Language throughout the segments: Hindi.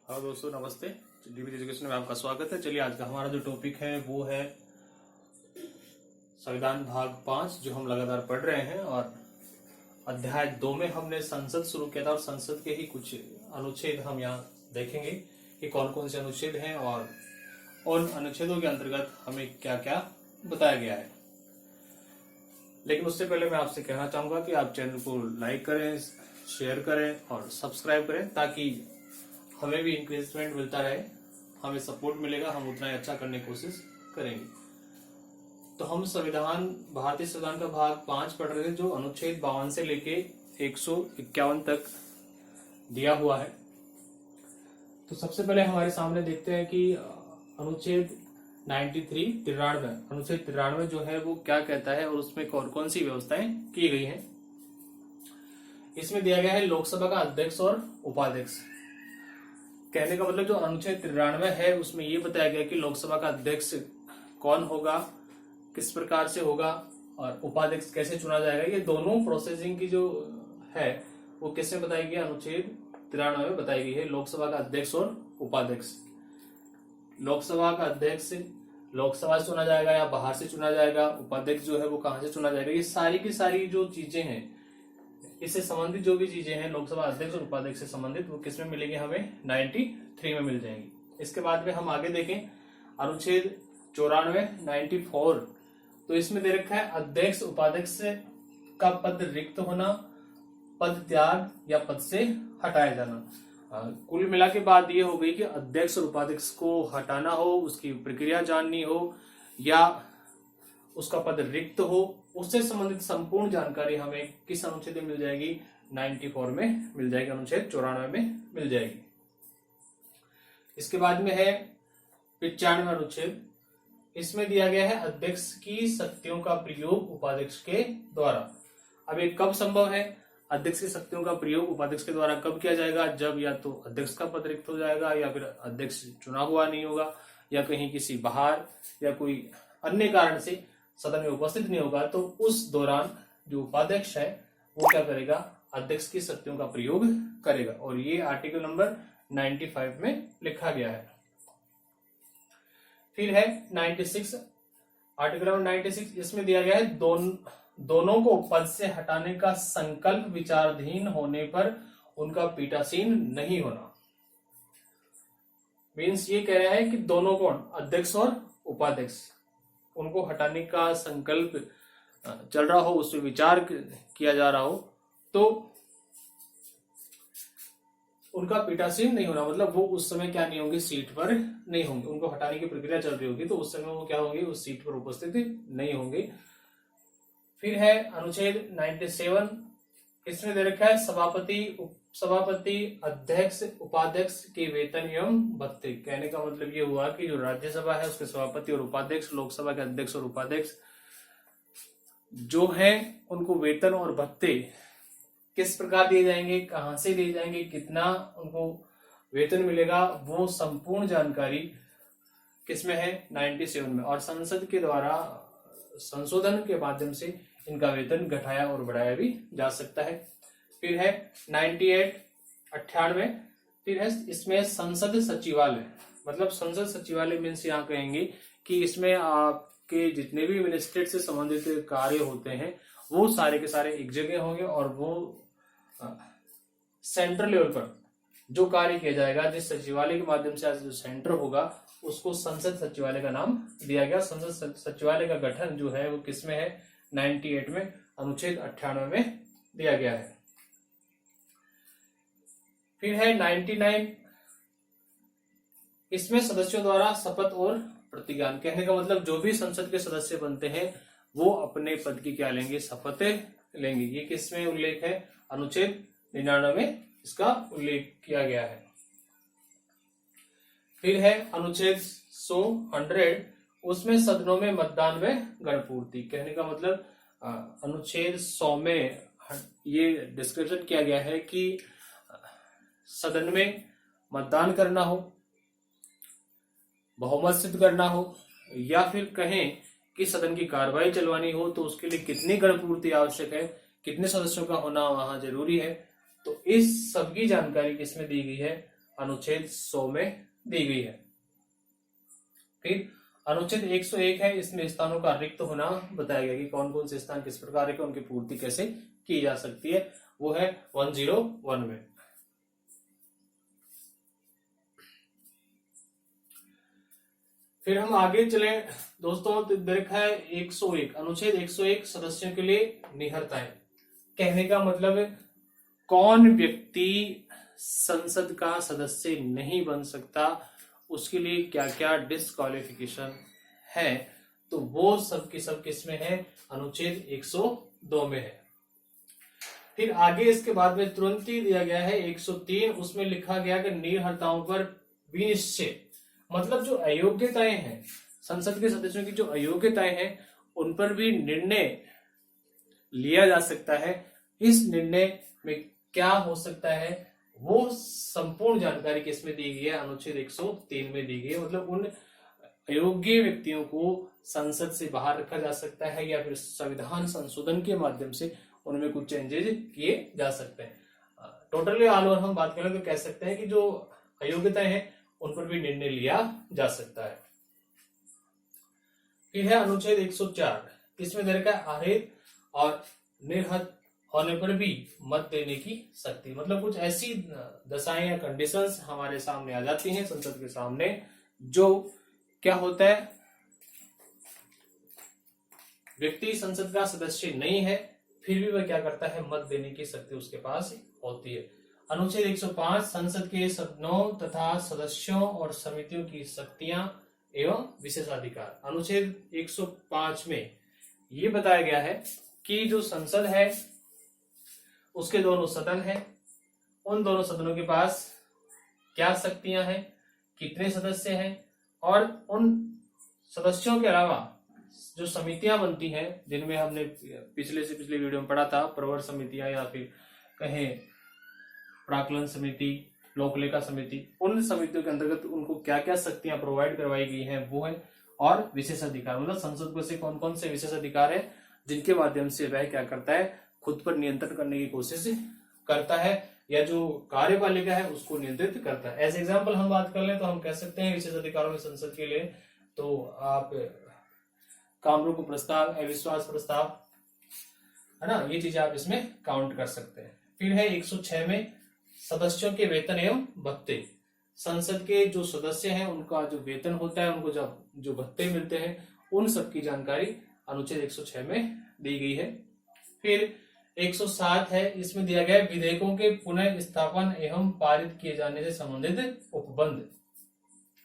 हाँ दोस्तों, नमस्ते। डीबी एजुकेशन में आपका स्वागत है। चलिए, आज का हमारा जो टॉपिक है वो है संविधान भाग 5, जो हम लगातार पढ़ रहे हैं। और अध्याय 2 में हमने संसद शुरू किया था और संसद के ही कुछ अनुच्छेद हम यहाँ देखेंगे कि कौन कौन से अनुच्छेद हैं और उन अनुच्छेदों के अंतर्गत हमें क्या क्या बताया गया है। लेकिन उससे पहले मैं आपसे कहना चाहूंगा कि आप चैनल को लाइक करें, शेयर करें और सब्सक्राइब करें, ताकि हमें भी इंकरेजमेंट मिलता रहे, हमें सपोर्ट मिलेगा, हम उतना ही अच्छा करने की कोशिश करेंगे। तो हम भारतीय संविधान का भाग 5 पढ़ रहे थे, जो अनुच्छेद 52 से लेके 151 तक दिया हुआ है। तो सबसे पहले हमारे सामने देखते हैं कि अनुच्छेद 93 अनुच्छेद 93 जो है वो क्या कहता है और उसमें कौन कौन सी व्यवस्थाएं की गई हैं। इसमें दिया गया है लोकसभा का अध्यक्ष और उपाध्यक्ष। कहने का मतलब जो अनुच्छेद 93 है उसमें ये बताया गया कि लोकसभा का अध्यक्ष कौन होगा, किस प्रकार से होगा और उपाध्यक्ष कैसे चुना जाएगा। ये दोनों प्रोसेसिंग की जो है वो किसमें बताई गई, अनुच्छेद 93 में बताई गई है। लोकसभा का अध्यक्ष और उपाध्यक्ष। लोकसभा का अध्यक्ष लोकसभा से चुना जाएगा या बाहर से चुना जाएगा, उपाध्यक्ष जो है वो कहां से चुना जाएगा। ये सारी की सारी जो चीजें हैं, इससे संबंधित जो भी चीजें हैं लोकसभा अध्यक्ष और उपाध्यक्ष से संबंधित, वो किसमें मिलेगी, हमें 93 में मिल जाएंगी। इसके बाद में हम आगे देखें अनुच्छेद 94 तो इसमें दे रखा है अध्यक्ष उपाध्यक्ष का पद रिक्त होना, पद त्याग या पद से हटाया जाना। कुल मिला के बात ये हो गई कि अध्यक्ष और उपाध्यक्ष को हटाना हो, उसकी प्रक्रिया जाननी हो या उसका पद रिक्त हो, उससे संबंधित संपूर्ण जानकारी हमें किस अनुच्छेद में मिल जाएगी, 94 में मिल जाएगी, अनुच्छेद 94 में मिल जाएगी। इसके बाद में है 95 अनुच्छेद। इसमें दिया गया है अध्यक्ष की शक्तियों का प्रयोग उपाध्यक्ष के द्वारा। अब ये कब संभव है, अध्यक्ष की शक्तियों का प्रयोग उपाध्यक्ष के द्वारा कब किया जाएगा, जब या तो अध्यक्ष का पद रिक्त हो जाएगा या फिर अध्यक्ष चुना हुआ नहीं होगा या कहीं किसी बाहर या कोई अन्य कारण से सदन में उपस्थित नहीं होगा, तो उस दौरान जो उपाध्यक्ष है वो क्या करेगा, अध्यक्ष की शक्तियों का प्रयोग करेगा। और ये आर्टिकल नंबर 95 में लिखा गया है। फिर है 96 आर्टिकल नंबर 96। इसमें दिया गया है दोनों को पद से हटाने का संकल्प विचाराधीन होने पर उनका पीठासीन नहीं होना। मीन्स ये कह रहा है कि दोनों कौन, अध्यक्ष और उपाध्यक्ष, उनको हटाने का संकल्प चल रहा हो, उस पर विचार किया जा रहा हो, तो उनका पीठासीन नहीं होना। मतलब वो उस समय क्या नहीं होंगे, सीट पर नहीं होंगे। उनको हटाने की प्रक्रिया चल रही होगी तो उस समय वो क्या होंगे, उस सीट पर उपस्थित नहीं होंगे। फिर है अनुच्छेद 97। इसमें दे रखा है सभापति अध्यक्ष उपाध्यक्ष के वेतन एवं भत्ते। कहने का मतलब ये हुआ कि जो राज्यसभा है उसके सभापति और उपाध्यक्ष, लोकसभा के अध्यक्ष और उपाध्यक्ष जो हैं, उनको वेतन और भत्ते किस प्रकार दिए जाएंगे, कहां से दिए जाएंगे, कितना उनको वेतन मिलेगा, वो संपूर्ण जानकारी किसमें है, 97 में। और संसद के द्वारा संशोधन के माध्यम से इनका वेतन घटाया और बढ़ाया भी जा सकता है। फिर है 98 फिर है इसमें संसद सचिवालय। मतलब संसद सचिवालय मीन्स यहाँ कहेंगे कि इसमें आपके जितने भी मिनिस्ट्रेट से संबंधित कार्य होते हैं वो सारे के सारे एक जगह होंगे और वो सेंट्रल लेवल पर जो कार्य किया जाएगा, जिस सचिवालय के माध्यम से आज जो सेंटर होगा उसको संसद सचिवालय का नाम दिया गया। संसद सचिवालय का गठन जो है वो किसमें है, 98 में, अनुच्छेद 98 में दिया गया है। फिर है 99। इसमें सदस्यों द्वारा शपथ और प्रतिज्ञान। कहने का मतलब जो भी संसद के सदस्य बनते हैं वो अपने पद की क्या लेंगे, शपथ लेंगे। ये किसमें उल्लेख है, अनुच्छेद 99 में इसका उल्लेख किया गया है। फिर है अनुच्छेद 100। उसमें सदनों में मतदान व गणपूर्ति। कहने का मतलब अनुच्छेद 100 में ये डिस्क्रिप्शन किया गया है कि सदन में मतदान करना हो, बहुमत सिद्ध करना हो या फिर कहें कि सदन की कार्रवाई चलवानी हो तो उसके लिए कितनी गणपूर्ति आवश्यक है, कितने सदस्यों का होना वहां जरूरी है। तो इस सब की जानकारी किसमें दी गई है, अनुच्छेद 100 में दी गई है। फिर अनुच्छेद 101 है, इसमें स्थानों का रिक्त होना बताया गया कि कौन कौन से स्थान किस प्रकार के, उनकी पूर्ति कैसे की जा सकती है, वो है 101 में। फिर हम आगे चले दोस्तों, तो देखा है 101, अनुच्छेद 101 सदस्यों के लिए निहरताएं। कहने का मतलब है कौन व्यक्ति संसद का सदस्य नहीं बन सकता, उसके लिए क्या क्या डिस्क्वालिफिकेशन है, तो वो सब की सब किस में है, अनुच्छेद 102 में है। फिर आगे इसके बाद में तुरंत ही दिया गया है 103, उसमें लिखा गया कि निहरताओं पर विनिश्चय, मतलब जो अयोग्यताएं हैं, संसद के सदस्यों की जो अयोग्यताएं हैं उन पर भी निर्णय लिया जा सकता है। इस निर्णय में क्या हो सकता है, वो संपूर्ण जानकारी किसमें दी गई है, अनुच्छेद 103 में दी गई है। मतलब उन अयोग्य व्यक्तियों को संसद से बाहर रखा जा सकता है या फिर संविधान संशोधन के माध्यम से उनमें कुछ चेंजेस किए जा सकते हैं। टोटली ऑल ओवर हम बात करें तो कह सकते हैं कि जो अयोग्यताएं हैं उन पर भी निर्णय लिया जा सकता है। फिर है अनुच्छेद 104, इसमें दे रखा है आहरित और निर्हत होने पर भी मत देने की शक्ति। मतलब कुछ ऐसी दशाएं या कंडीशंस हमारे सामने आ जाती हैं संसद के सामने, जो क्या होता है, व्यक्ति संसद का सदस्य नहीं है फिर भी वह क्या करता है, मत देने की शक्ति उसके पास होती है। अनुच्छेद 105 संसद के सदनों तथा सदस्यों और समितियों की शक्तियां एवं विशेषाधिकार। अनुच्छेद 105 में ये बताया गया है कि जो संसद है उसके दोनों सदन हैं, उन दोनों सदनों के पास क्या शक्तियां हैं, कितने सदस्य हैं, और उन सदस्यों के अलावा जो समितियां बनती हैं जिनमें हमने पिछले वीडियो में पढ़ा था, प्रवर समितियां या फिर कहें प्राक्कलन समिति, लोकलेखा समिति, उन समितियों के अंतर्गत उनको क्या क्या शक्तियां प्रोवाइड करवाई गई हैं वो है, और विशेष अधिकार, मतलब संसद को से कौन कौन से विशेष अधिकार है जिनके माध्यम से वह क्या करता है, खुद पर नियंत्रण करने की कोशिश करता है या जो कार्यपालिका है उसको नियंत्रित करता है। एज एग्जाम्पल हम बात कर लें तो हम कह सकते हैं विशेष अधिकारों में संसद के लिए तो आप कामरूप प्रस्ताव, अविश्वास प्रस्ताव, है ना, ये चीजें आप इसमें काउंट कर सकते हैं। फिर है 106 में सदस्यों के वेतन एवं भत्ते। संसद के जो सदस्य हैं उनका जो वेतन होता है, उनको जो भत्ते मिलते हैं, उन सब की जानकारी अनुच्छेद 106 में दी गई है। फिर 107 है, इसमें दिया गया है विधेयकों के पुनः स्थापन एवं पारित किए जाने से संबंधित उपबंध।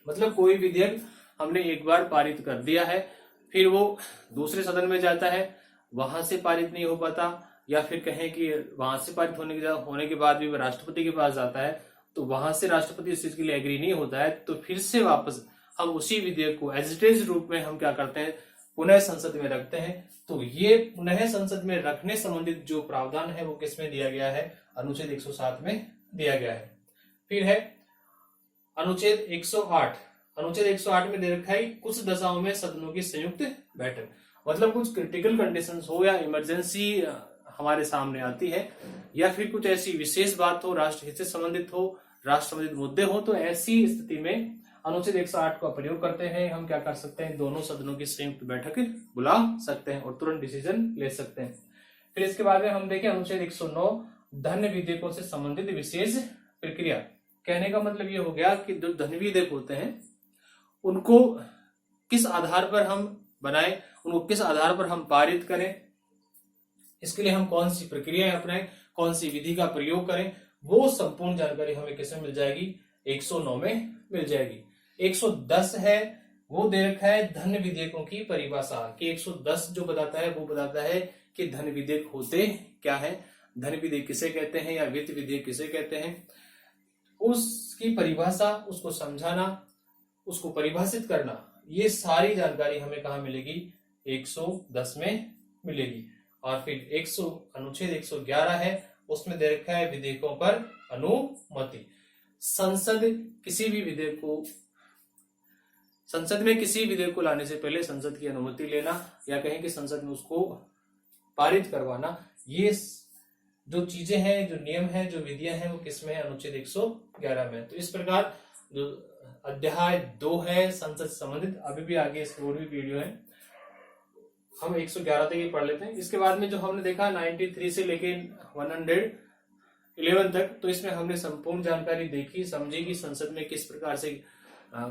मतलब कोई विधेयक हमने एक बार पारित कर दिया है, फिर वो दूसरे सदन में जाता है, वहां से पारित नहीं हो पाता, या फिर कहें कि वहां से पारित होने के बाद भी वो राष्ट्रपति के पास जाता है, तो वहां से राष्ट्रपति इस चीज के लिए एग्री नहीं होता है, तो फिर से वापस हम उसी विधेयक को एज इट इज रूप में हम क्या करते हैं, पुनः संसद में रखते हैं। तो ये पुनः संसद में रखने संबंधित जो प्रावधान है वो किसमें दिया गया है, अनुच्छेद 107 में दिया गया है। फिर है अनुच्छेद 108। अनुच्छेद 108 में दे रखा है कुछ दशाओं में सदनों की संयुक्त बैठक। मतलब कुछ क्रिटिकल कंडीशंस हो या इमरजेंसी हमारे सामने आती है, या फिर कुछ ऐसी विशेष बात हो, राष्ट्रहित से संबंधित हो, राष्ट्र संबंधित मुद्दे हो, तो ऐसी स्थिति में अनुच्छेद 108 का प्रयोग करते हैं। हम क्या कर सकते हैं, दोनों सदनों की संयुक्त बैठक बुला सकते हैं और तुरंत डिसीजन ले सकते हैं। फिर इसके बाद में हम देखें अनुच्छेद 109 धन विधेयकों से संबंधित विशेष प्रक्रिया। कहने का मतलब ये हो गया कि जो धन विधेयक होते हैं उनको किस आधार पर हम बनाएं, उनको किस आधार पर हम पारित करें, इसके लिए हम कौन सी प्रक्रियाएं अपनाएं, कौन सी विधि का प्रयोग करें, वो संपूर्ण जानकारी हमें किसमें मिल जाएगी, 109 में मिल जाएगी। 110 है, वो दे रखा है धन विधेयकों की परिभाषा, कि 110 जो बताता है वो बताता है कि धन विधेयक होते क्या है, धन विधेयक किसे कहते हैं या वित्त विधेयक किसे कहते हैं, उसकी परिभाषा, उसको समझाना, उसको परिभाषित करना, ये सारी जानकारी हमें कहाँ मिलेगी, 110 में मिलेगी। और फिर अनुच्छेद 111 है, उसमें दे रखा है विधेयकों पर अनुमति। संसद में किसी विधेयक को लाने से पहले संसद की अनुमति लेना, या कहें कि संसद में उसको पारित करवाना, ये जो चीजें हैं, जो नियम हैं, जो विधियां हैं, वो किसमें है? अनुच्छेद 111 में। तो इस प्रकार जो अध्याय 2 है संसद से संबंधित, अभी भी आगे इसकी और भी वीडियो है, हम 111 तक ही पढ़ लेते हैं। इसके बाद में जो हमने देखा 93 से लेके 111 तक, तो इसमें हमने संपूर्ण जानकारी देखी, समझी कि संसद में किस प्रकार से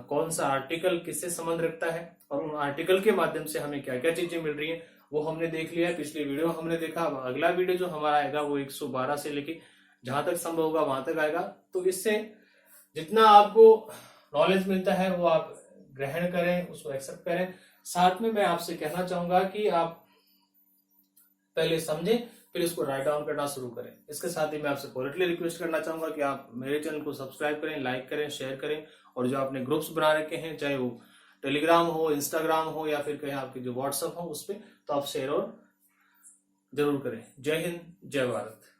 कौन सा आर्टिकल किससे संबंध रखता है और उन आर्टिकल के माध्यम से हमें क्या क्या चीजें मिल रही हैं वो हमने देख लिया है। पिछली वीडियो हमने देखा। अब अगला वीडियो जो हमारा आएगा वो 112 से लेके जहां तक संभव होगा वहां तक आएगा। तो इससे जितना आपको नॉलेज मिलता है वो आप ग्रहण करें, उसको एक्सेप्ट करें। साथ में मैं आपसे कहना चाहूंगा कि आप पहले समझें, फिर इसको राइट डाउन करना शुरू करें। इसके साथ ही मैं आपसे पोलाइटली रिक्वेस्ट करना चाहूंगा कि आप मेरे चैनल को सब्सक्राइब करें, लाइक करें, शेयर करें, और जो आपने ग्रुप्स बना रखे हैं, चाहे वो टेलीग्राम हो, इंस्टाग्राम हो, या फिर कहीं आपके जो व्हाट्सएप हो, उस पर, तो आप शेयर और जरूर करें। जय हिंद, जय भारत।